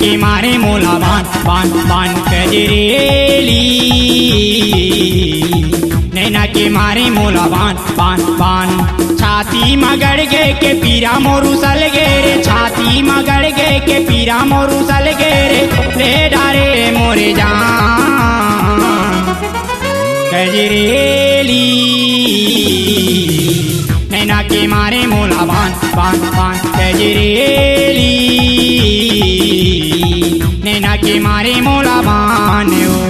के मारे मोला बान बान बान कजरेली नैना के मारे मोला बान बान बान छाती मगड़ गे के पीरा मोरू सल गे रे छाती मगड़ गे के पीरा मोरू सल गे रे ले डारे मोरे जान कजरेली नैना के मारे मोला बान बान बान कजरेली नैना के मारे मोला बान ओ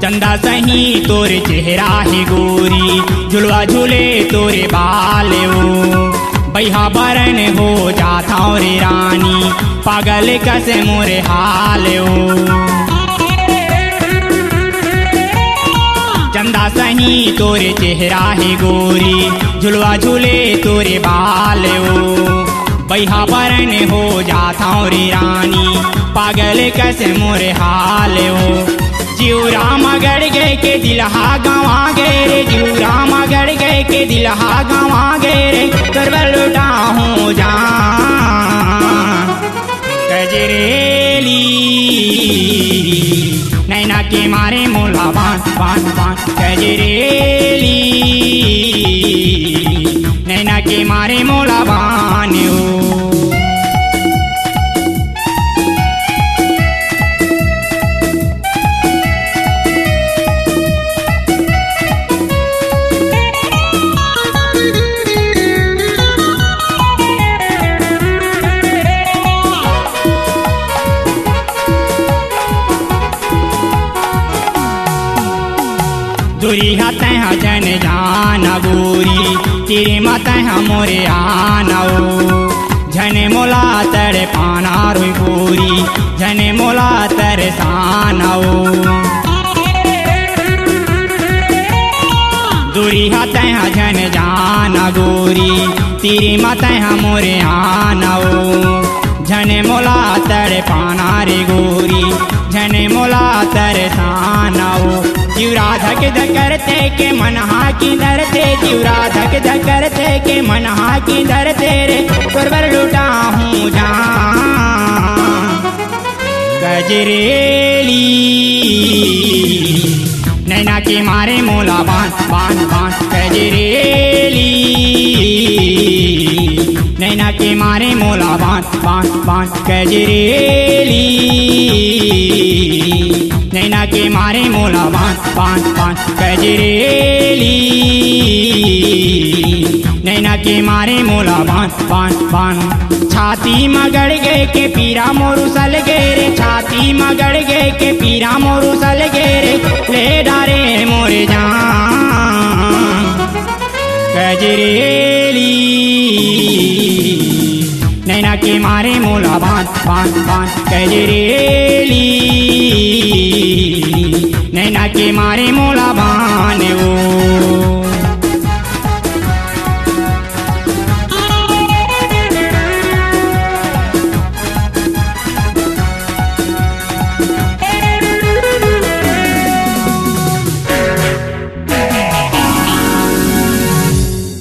चंदा सही तोरे चेहरा है गोरी झुलवा झूले तोरे बाल ओ बैहा बरन हो जाता रे रानी पागल कसे मोरे हाल ओ चंदा सही तोरे चेहरा है गोरी झुलवा झूले तोरे बाल ओ बैहा बरन हो जाता रे रानी पागल कसे मोरे हाल ओ जीवरा मगड़ गए के दिलहा गवा गए रे जीवरा मगड़ गए के दिलहा गवा गए रे करवल लुटा हूँ जा कजरेली नैना के मारे मोला बान बान बान कजरेली नैना के मारे मोला बान ओ दूरी हाथ जन जाना गोरी तेरे मत मोरे आना झन मोला तर पाना रोई गोरी झन मोला तर साना दूरी हाथ जन जाना गोरी तेरे मत मोरे आना झन मोला तर पाना रे गोरी झन मोला तर साना जीवरा धक धकरते के मनहा की धरते जीवरा धक धकरते के मनहा की धरते रे परवर लुटा हूँ जा कजरेली नैना के मारे मोला बान बान बान कजरेली नैना के मारे मोला बान बान बान कजरेली नैना के मारे मोला बान बान बान कजरेली नैना के मारे मोला बान बान बान छाती मगड़ गए के पीरा मोरू सल गे रे छाती मगड़ गए के पीरा मोरू सल गे रे ले डारे मोरे जान कजरेली नैना के मारे मोला बान बान बान कजरेली नैना के मारे मोला बान ओ